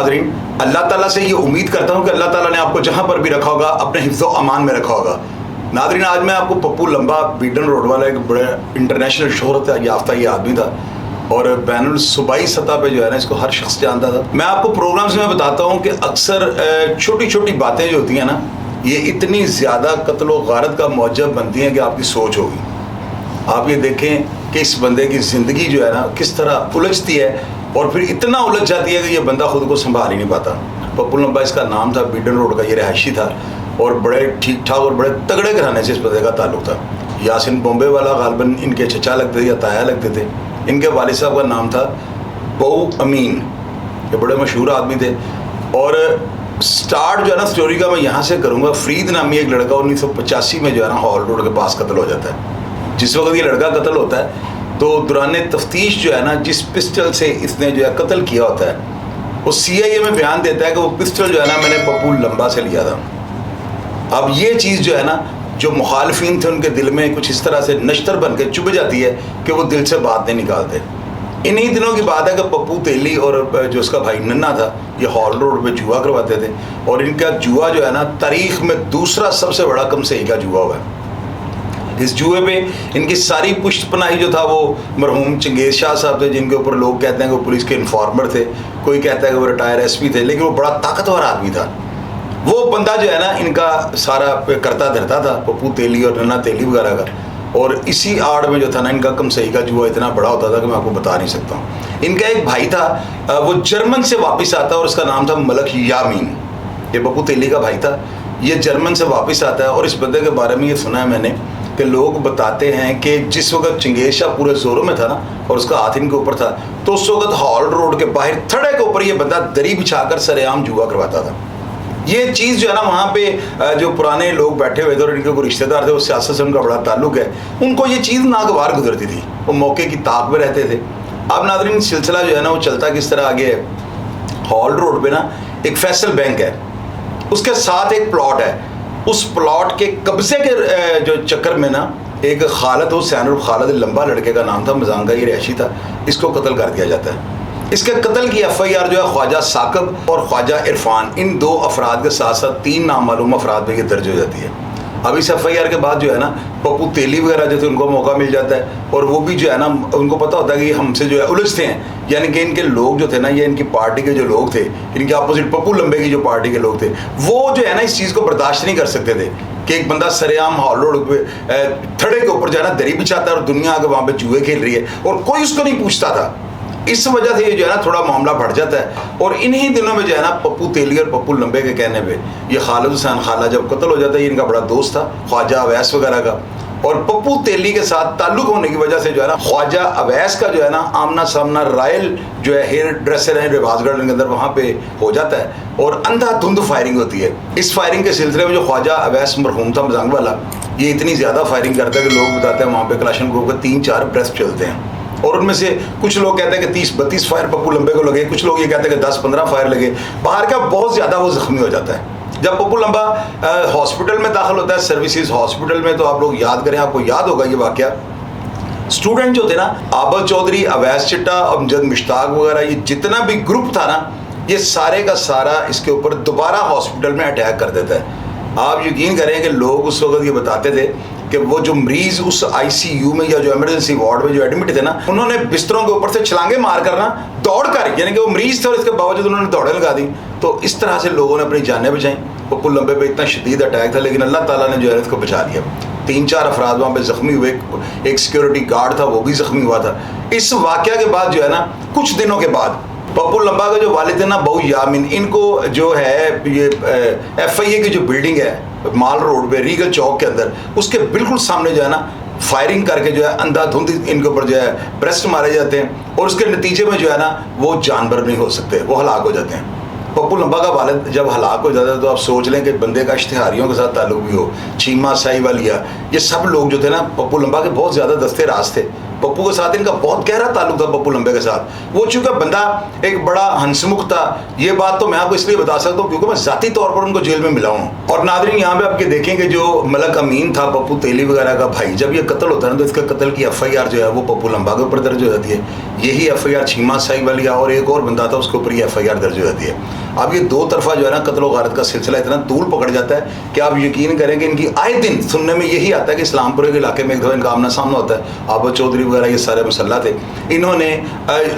नाज़रीन, अल्लाह ताला से ये उम्मीद करता हूँ कि अल्लाह ताला ने आपको जहाँ पर भी रखा होगा अपने हिफ्ज़ व अमान में रखा होगा। नाज़रीन, आज मैं आपको पप्पू लंबा बीडन रोड वाला एक बड़े इंटरनेशनल शोहरत याफ्ता ये आदमी था और बैनुल सूबाई सतह पे जो है ना इसको हर शख्स जानता था। मैं आपको प्रोग्राम्स में बताता हूँ कि अक्सर छोटी छोटी बातें जो होती हैं ना, ये इतनी ज़्यादा कत्ल व गारत का मौजब बनती हैं कि आपकी सोच होगी। आप ये देखें कि इस बंदे की ज़िंदगी जो है ना किस तरह उलझती है और फिर इतना उलझ जाती है कि ये बंदा खुद को संभाल ही नहीं पाता। पप्पू लंबा इसका नाम था, बीडन रोड का ये रहायशी था और बड़े ठीक ठाक और बड़े तगड़े घराने से इस बंदे का ताल्लुक था। यासिन बॉम्बे वाला गालबन इनके चचा लगते थे या ताया लगते थे। इनके वालिद साहब का नाम था बऊ अमीन, ये बड़े मशहूर आदमी थे। और स्टार्ट जो है ना स्टोरी का मैं यहाँ से करूँगा। फरीद नामी एक लड़का 1985 में जो है ना हॉल रोड के पास कत्ल हो जाता है। जिस वक्त ये लड़का कत्ल होता है तो दौरान तफ्तीश जो है ना जिस पिस्टल से इसने जो है कत्ल किया होता है वो CIA में बयान देता है कि वो पिस्टल जो है ना मैंने पप्पू लंबा से लिया था। अब ये चीज़ जो है ना जो मुखालफिन थे उनके दिल में कुछ इस तरह से नश्तर बन के चुभ जाती है कि वो दिल से बात नहीं निकालते। इन्हीं दिनों की बात है कि पप्पू तेली और जो उसका भाई नन्ना था ये हॉल रोड पे जुआ करवाते थे और इनका जुआ जो है ना तारीख में दूसरा सबसे बड़ा कम सही का जुआ हुआ है। इस जुए पे इनकी सारी पुश्त पनाही जो था वो मरहूम चंगेज़ शाह साहब थे, जिनके ऊपर लोग कहते हैं कि वो पुलिस के इन्फॉर्मर थे, कोई कहता है कि वो रिटायर SP थे, लेकिन वो बड़ा ताकतवर आदमी था। वो बंदा जो है ना इनका सारा करता धरता था, पप्पू तेली और नन्ना तेली वगैरह का। और इसी आड़ में जो था ना इनका कम सही का जुआ इतना बड़ा होता था कि मैं आपको बता नहीं सकता हूँ। इनका एक भाई था, वो जर्मन से वापस आता और उसका नाम था मलक यामीन। ये पप्पू तेली का भाई था, ये जर्मन से वापस आता है। और इस बंदे के बारे में ये सुना है मैंने कि लोग बताते हैं कि जिस वक्त चंगेज़ शाह पूरे जोरों में था ना और उसका हाथ इनके ऊपर था तो उस वक्त हॉल रोड के बाहर थड़े के ऊपर ये बंदा दरी बिछाकर सरेआम जुआ करवाता था। ये चीज़ जो है ना वहाँ पे जो पुराने लोग बैठे हुए थे और इनके कोई रिश्तेदार थे, वो सियासत से उनका बड़ा ताल्लुक है, उनको ये चीज़ नागवार गुजरती थी, वो मौके की ताक में रहते थे। अब नाज़रीन सिलसिला जो है ना वो चलता किस तरह आगे है। हॉल रोड पर ना एक फैसल बैंक है, उसके साथ एक प्लॉट है। उस प्लॉट के कब्जे के जो चक्कर में ना एक खालिद हुसैन और खालिद लंबा लड़के का नाम था, मजांगा ये रहायशी था, इसको कत्ल कर दिया जाता है। इसके कत्ल की FIR जो है ख्वाजा साकिब और ख्वाजा इरफान, इन 2 अफराद के साथ साथ 3 नामालूम अफराद पे ये दर्ज हो जाती है। अब इस FIR के बाद जो है ना पप्पू तेली वगैरह जो थे उनको मौका मिल जाता है और वो भी जो है ना उनको पता होता है कि हमसे जो है उलझते हैं, यानी कि इनके लोग जो थे ना ये इनकी पार्टी के जो लोग थे, इनके अपोजिट पप्पू लंबे की जो पार्टी के लोग थे, वो जो है ना इस चीज़ को बर्दाश्त नहीं कर सकते थे कि एक बंदा सरेआम हॉल रोड पे थड़े के ऊपर जो है ना दरी बिछाता है और दुनिया आगे वहाँ पे जुए खेल रही है और कोई उसको नहीं पूछता था। इस वजह से ये जो है ना थोड़ा मामला बढ़ जाता है। और इन्हीं दिनों में जो है ना पप्पू तेली और पप्पू लंबे के कहने पे ये खालिद हुसैन खाला जब कत्ल हो जाता है, ये इनका बड़ा दोस्त था ख्वाजा अवैस वगैरह का, और पप्पू तेली के साथ ताल्लुक होने की वजह से जो है ना ख्वाजा अवैस का जो है ना आमना सामना रॉयल जो है हेयर ड्रेसर है रिवाजगढ़ के अंदर वहाँ पे हो जाता है और अंधाधुंध फायरिंग होती है। इस फायरिंग के सिलसिले में जो ख्वाजा अवैस मरहूम था मजांग वाला, ये इतनी ज़्यादा फायरिंग करता है कि लोग बताते हैं वहाँ पे कलाशन ग्रुप के 3-4 ब्रेस्ट चलते हैं और उनमें से कुछ लोग कहते हैं कि 30-32 फायर पप्पू लंबे को लगे, कुछ लोग ये कहते हैं कि 10-15 फायर लगे। बाहर का बहुत ज़्यादा वो जख्मी हो जाता है। जब पप्पू लंबा हॉस्पिटल में दाखिल होता है, सर्विसेज हॉस्पिटल में, तो आप लोग याद करें, आपको याद होगा ये वाकया, स्टूडेंट जो थे ना आबद चौधरी, अवैस चिट्टा, अमजद मुश्ताक वगैरह, ये जितना भी ग्रुप था ना ये सारे का सारा इसके ऊपर दोबारा हॉस्पिटल में अटैक कर देता है। आप यकीन करें कि लोग उस वक्त ये बताते थे कि वो जो मरीज उस ICU में या जो इमरजेंसी वार्ड में जो एडमिट थे ना, उन्होंने बिस्तरों के ऊपर से छलांगे मार कर ना दौड़ कर, यानी कि वो मरीज थे और इसके बावजूद उन्होंने दौड़े लगा दी। तो इस तरह से लोगों ने अपनी जानें बचाई। पप्पू लंबे पे इतना शदीद अटैक था लेकिन अल्लाह ताला ने जो है इसको बचा लिया। 3-4 अफराद वहाँ पे ज़ख्मी हुए, एक सिक्योरिटी गार्ड था वो भी ज़ख्मी हुआ था। इस वाक़या के बाद जो है ना कुछ दिनों के बाद पप्पू लंबा का जो वालिद है ना बऊ यामीन, इनको जो है ये FIA की जो बिल्डिंग है माल रोड पे रीगल चौक के अंदर, उसके बिल्कुल सामने जो है ना फायरिंग करके जो है अंधाधुंध इनके ऊपर जो है ब्रेस्ट मारे जाते हैं और उसके नतीजे में जो है ना वो जानवर नहीं हो सकते, वो हलाक हो जाते हैं। पप्पू लंबा का वालिद जब हलाक हो जाता है तो आप सोच लें कि बंदे का इश्तिहारियों के साथ ताल्लुक भी हो, चीमा साहिवालिया, ये सब लोग जो थे ना पप्पू लंबा के बहुत ज़्यादा दस्ते राज थे पप्पू के साथ इनका बहुत गहरा ताल्लुक था, पप्पू लंबे के साथ। वो चूंकि बंदा एक बड़ा हंसमुख था, ये बात तो मैं आपको इसलिए बता सकता हूँ क्योंकि मैं ज़ाती तौर पर उनको जेल में मिला हूँ। और नादरीन यहाँ पे आपके देखेंगे जो मलक अमीन था पप्पू तेली वगैरह का भाई, जब ये कत्ल होता है ना तो इसका कत्ल की FIR जो है वो पप्पू लंबा के ऊपर दर्ज हो जाती है। यही FIR छीमा साहिब वाली और एक और बंदा था उसके ऊपर ये FIR दर्ज हो जाती है। अब ये दो तरफा जो है ना कत्ल गारत का सिलसिला इतना तूल पकड़ जाता है कि आप यकीन करें कि इनकी आए दिन सुनने में यही आता है कि इस्लामपुर के इलाके में एक दफ़ा इनका आमना सामना होता है। आबद चौधरी वगैरह ये सारे मुसल्ला थे। इन्होंने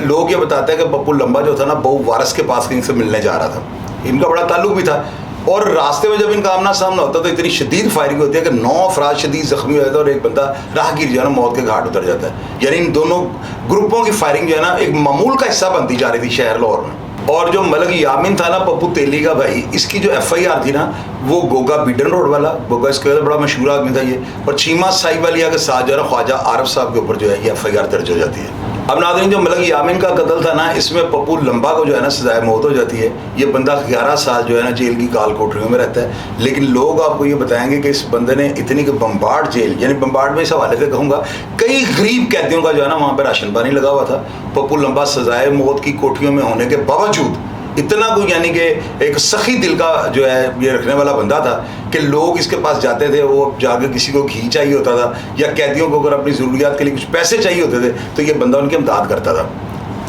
लोग ये बताते हैं कि पप्पू लंबा जो था ना बहु वारस के पास कहीं से मिलने जा रहा था, इनका बड़ा ताल्लुक भी था। और रास्ते में जब इनका आमना सामना होता है तो इतनी शदीद फायरिंग होती है कि 9 अफराद शदीद जख्मी हो जाते हैं और एक बंदा राहगीर जो है ना मौत के घाट उतर जाता है। यानी इन दोनों ग्रुपों की फायरिंग जो है ना एक मामूल का हिस्सा बनती जा रही थी शहर लाहौर में। और जो मलक यामिन था ना पप्पू तेली का भाई, इसकी जो FIR थी ना वो गोगा बीडन रोड वाला, गोगा इसके बड़ा मशहूर आदमी था ये, और चीमा साहिब वालिया के साथ जो है ना ख्वाजा आरफ साहब के ऊपर जो है ये FIR दर्ज हो जाती है। अब नाज़रीन जो मलक यामिन का कत्ल था ना इसमें पप्पू लंबा को जो है ना सजाए मौत हो जाती है। ये बंदा 11 साल जो है ना जेल की काल कोठरियों में रहता है। लेकिन लोग आपको ये बताएंगे कि इस बंदे ने इतनी कि बम्बार्ड जेल, यानी बम्बार्ड में इस हवाले से कहूँगा कई गरीब कैदियों का जो है ना वहाँ पर राशन पानी लगा हुआ था। पप्पू लंबा सजाए मौत की कोठरियों में होने के बावजूद इतना कोई यानी कि एक सखी दिल का जो है ये रखने वाला बंदा था कि लोग इसके पास जाते थे, वो जाकर किसी को घी चाहिए होता था या कैदियों को अगर अपनी ज़रूरियात के लिए कुछ पैसे चाहिए होते थे तो ये बंदा उनकी इमदाद करता था।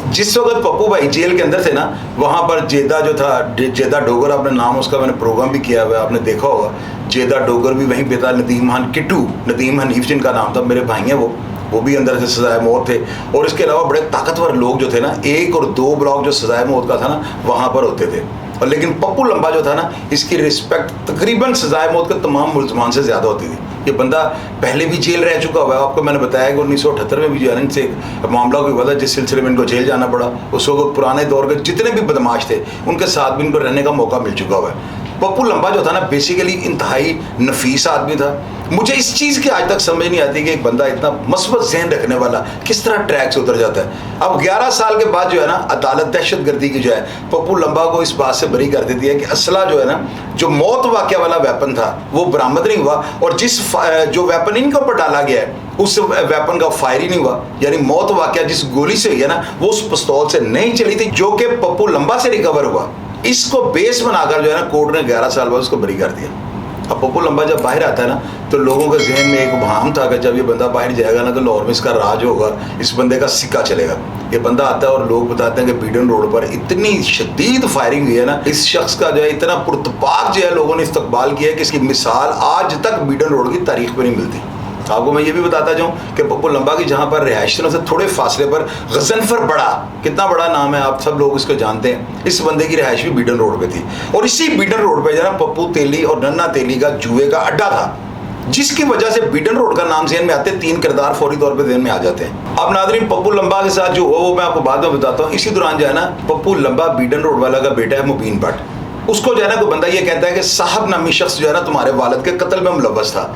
जिस वक्त पप्पू भाई जेल के अंदर थे ना वहाँ पर जेदा जो था, जेदा डोगर, आपने नाम उसका मैंने प्रोग्राम भी किया हुआ है, आपने देखा होगा। जेदा डोगर भी वहीं पे था, नदीम खान किट्टू, नदीम हनीफ जिनका नाम था, मेरे भाई हैं वो भी अंदर से सजाए मौत थे। और इसके अलावा बड़े ताकतवर लोग जो थे ना, 1 और 2 ब्लॉक जो सजाए मौत का था ना वहाँ पर होते थे। और लेकिन पप्पू लंबा जो था ना इसकी रिस्पेक्ट तकरीबन सजाए मौत के तमाम मुल्ज़मान से ज़्यादा होती थी। ये बंदा पहले भी जेल रह चुका हुआ है, आपको मैंने बताया कि 1978 में भी जो है इनसे एक मामला हुआ था जिस सिलसिले में इनको जेल जाना पड़ा। उस वक्त पुराने दौर के जितने भी बदमाश थे उनके साथ भी इनको रहने का मौका मिल चुका हुआ है। पप्पू लंबा जो था ना बेसिकली इंतहाई नफीस आदमी था। मुझे इस चीज़ की आज तक समझ नहीं आती कि एक बंदा इतना मस्बत ज़हन रखने वाला किस तरह ट्रैक से उतर जाता है। अब 11 साल के बाद जो है ना अदालत दहशत गर्दी की जो है पप्पू लंबा को इस बात से बरी कर देती है कि असला जो है ना जो मौत वाक़या वाला वेपन था वो बरामद नहीं हुआ, और जिस जो वेपन इनके ऊपर डाला गया है उस वेपन का फायर ही नहीं हुआ। यानी मौत वाक़या जिस गोली से हुई है ना वो उस पिस्तौल से नहीं चली थी जो कि पप्पू लंबा से रिकवर हुआ। इसको बेस बनाकर जो है ना कोर्ट ने 11 साल बाद उसको बरी कर दिया। अब पप्पू लंबा जब बाहर आता है ना तो लोगों के जहन में एक भाम था कि जब ये बंदा बाहर जाएगा ना तो लाहौर में इसका राज होगा, इस बंदे का सिक्का चलेगा। ये बंदा आता है और लोग बताते हैं कि बीडन रोड पर इतनी शदीद फायरिंग हुई है ना, इस शख्स का जो है इतना पुरतपाक जो है लोगों ने इस्तकबाल किया है कि इसकी मिसाल आज तक बीडन रोड की तारीख में नहीं मिलती। आपको मैं ये भी बताता जाऊँ कि पप्पू लंबा की जहाँ पर रिहाइश से थोड़े फासले पर गजनफर बड़ा, कितना बड़ा नाम है, आप सब लोग इसको जानते हैं। इस बंदे की रिहाइश भी बीडन रोड पे थी और इसी बीडन रोड पे जरा पप्पू तेली और नन्ना तेली का जुए का अड्डा था, जिसकी वजह से बीडन रोड का नाम ज़हन में आते 3 किरदार फौरी तौर पे ज़हन में आ जाते हैं। अब नाज़रीन पप्पू लंबा के साथ जो हुआ वो मैं आपको बाद में बताता हूँ। इसी दौरान जो है ना पप्पू लंबा बीडन रोड वाला का बेटा है मुबीन भट्ट, उसको जो है ना कोई बंदा ये कहता है कि साहब नामी शख्स जो है ना तुम्हारे वालिद के कत्ल में मुलव्वस था,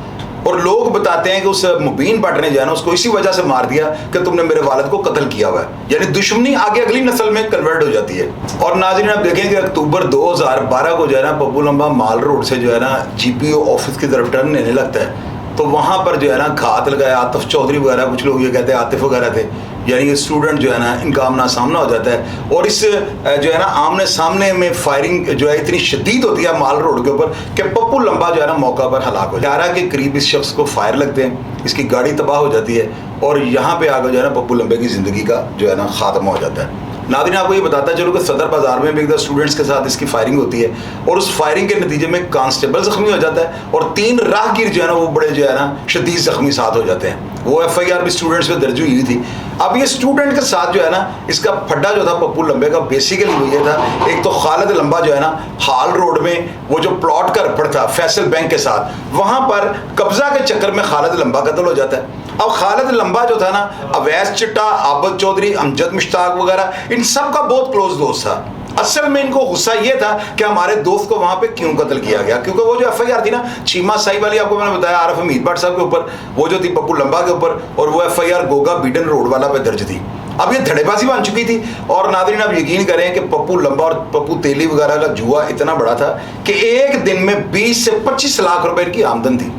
और लोग बताते हैं कि उस मुबीन भट्ट ने जो है ना उसको इसी वजह से मार दिया कि तुमने मेरे वालिद को कत्ल किया हुआ है। यानी दुश्मनी आगे अगली नस्ल में कन्वर्ट हो जाती है। और नाज़रीन आप देखें कि अक्टूबर 2012 को जो है ना पप्पू लंबा माल रोड से जो है ना GPO ऑफिस की तरफ टर्न लेने लगता है तो वहाँ पर जो है ना घात लगाया आतिफ चौधरी वगैरह, कुछ लोग ये कहते हैं आतिफ वगैरह थे, यानी ये स्टूडेंट जो है ना इनका आमना सामना हो जाता है। और इस जो है ना आमने सामने में फायरिंग जो है इतनी शदीद होती है माल रोड के ऊपर कि पप्पू लंबा जो है ना मौका पर हलाक हो जाता है। 11 के करीब इस शख्स को फायर लगते हैं, इसकी गाड़ी तबाह हो जाती है और यहाँ पे आकर जो है ना पप्पू लंबे की ज़िंदगी का जो है ना खात्मा हो जाता है। नाज़रीन आपको ये बताता चलो कि सदर बाज़ार में भी एक स्टूडेंट्स के साथ इसकी फायरिंग होती है और उस फायरिंग के नतीजे में कांस्टेबल ज़ख्मी हो जाता है और 3 राहगीर जो है ना वो बड़े जो है ना शदीद ज़ख्मी साथ हो जाते हैं। वो FIR भी स्टूडेंट्स पे दर्ज हुई थी। अब ये स्टूडेंट के साथ जो है ना इसका फड्डा जो था पप्पू लंबे का बेसिकली वो ये था, एक तो खालिद लंबा जो है ना हाल रोड में वो जो प्लॉट का रपड़ था फैसल बैंक के साथ, वहाँ पर कब्जा के चक्कर में खालिद लंबा कत्ल हो जाता है। अब खालिद लंबा जो था ना अवैस चिट्टा, आबद चौधरी, अमजद मुश्ताक वगैरह इन सब का बहुत क्लोज दोस्त था। असल में इनको गुस्सा ये था कि हमारे दोस्त को वहाँ पे क्यों कत्ल किया गया, क्योंकि वो जो FIR थी ना चीमा साहिब वाली आपको मैंने बताया आरफ हमीद भट्ट साहब के ऊपर, वो जो थी पप्पू लंबा के ऊपर, और वो FIR गोगा बीडन रोड वाला पे दर्ज थी। अब ये धड़ेबाजी बन चुकी थी और नाज़रीन आप यकीन करें कि पप्पू लंबा और पप्पू तेली वगैरह का जुआ इतना बड़ा था कि एक दिन में 20 से 25 लाख रुपए की आमदन थी।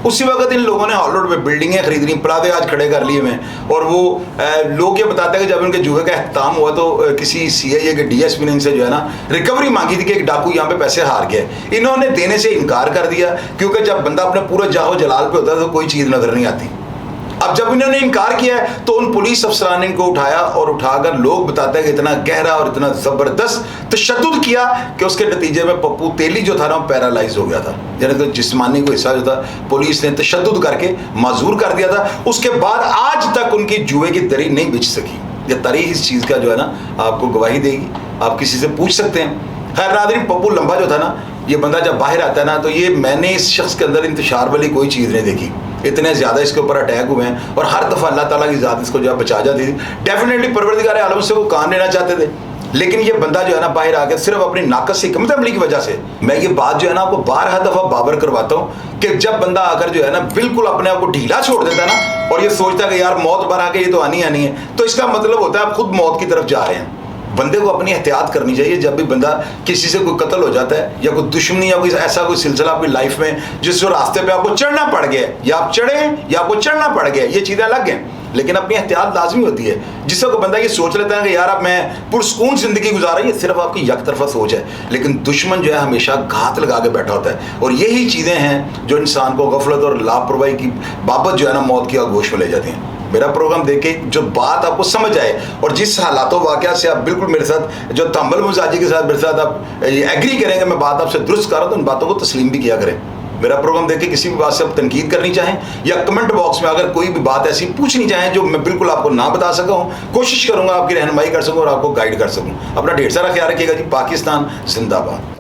उसी वक्त इन लोगों ने हॉल रोड पे बिल्डिंगें खरीद ली, प्लाजे आज खड़े कर लिए मैं। और वो लोग ये बताते हैं कि जब उनके जुए का अख्ताम हुआ तो किसी CIA के DSP ने इनसे जो है ना रिकवरी मांगी थी कि एक डाकू यहाँ पे पैसे हार गया। इन्होंने देने से इनकार कर दिया, क्योंकि जब बंदा अपने पूरे जाहो जलाल पे होता है तो कोई चीज़ नजर नहीं आती। अब जब इन्होंने इनकार किया है तो उन पुलिस अफसरान ने इनको उठाया और उठाकर लोग बताते हैं कि इतना गहरा और इतना ज़बरदस्त तशद्दुद किया कि उसके नतीजे में पप्पू तेली जो था ना पैरालाइज हो गया था, यानी कि जिस्मानी को हिस्सा जो था पुलिस ने तशद्दुद करके माजूर कर दिया था। उसके बाद आज तक उनकी जुए की दरी नहीं बिछ सकी। ये तारीख इस चीज़ का जो है ना आपको गवाही देगी, आप किसी से पूछ सकते हैं। खैर नाज़रीन, पप्पू लंबा जो था ना, ये बंदा जब बाहर आता है ना तो ये मैंने इस शख्स के अंदर इंतशार वाली कोई चीज़ नहीं देखी। इतने ज़्यादा इसके ऊपर अटैक हुए हैं और हर दफ़ा अल्लाह ताला की ज़ात इसको जो है बचा जाती थी। डेफिनेटली परवरदिगार आलम से वो कान लेना चाहते थे, लेकिन ये बंदा जो है ना बाहर आके सिर्फ अपनी नाकस हिकमत अमली की वजह से, मैं ये बात जो है ना आपको 12 दफ़ा बाबर करवाता हूँ कि जब बंदा आकर जो है ना बिल्कुल अपने आप को ढीला छोड़ देता है ना और ये सोचता है कि यार मौत पर आके ये तो आनी आनी है, तो इसका मतलब होता है आप खुद मौत की तरफ जा रहे हैं। बंदे को अपनी एहतियात करनी चाहिए। जब भी बंदा किसी से कोई कत्ल हो जाता है या कोई दुश्मनी या कोई ऐसा कोई सिलसिला आपकी लाइफ में जिस रास्ते पे आपको चढ़ना पड़ गया, या आप चढ़े या आपको चढ़ना पड़ गया, ये चीज़ें अलग हैं, लेकिन अपनी एहतियात लाजमी होती है। जिससे कोई बंदा ये सोच लेता है कि यार अब मैं पुरसकून ज़िंदगी गुजार रही है, सिर्फ आपकी एक तरफा सोच है। लेकिन दुश्मन जो है हमेशा घात लगा के बैठा होता है, और यही चीज़ें हैं जो इंसान को गफलत और लापरवाही की बाबत जो है ना मौत की आगोश में ले जाती हैं। मेरा प्रोग्राम देखे जो बात आपको समझ आए और जिस हालातों वाक़या से आप बिल्कुल मेरे साथ जो तंबल मजाजी के साथ मेरे साथ आप एग्री करेंगे, मैं बात आपसे दुरुस्त कर रहा हूँ, तो उन बातों को तस्लीम भी किया करें। मेरा प्रोग्राम देख के किसी भी बात से आप तनकीद करनी चाहें या कमेंट बॉक्स में अगर कोई भी बात ऐसी पूछनी चाहें जो मैं बिल्कुल आपको ना बता सका हूँ, कोशिश करूँगा आपकी रहनुमाई कर सकूँ और आपको गाइड कर सकूँ। अपना ढेर सारा ख्याल रखिएगा जी। पाकिस्तान जिंदाबाद।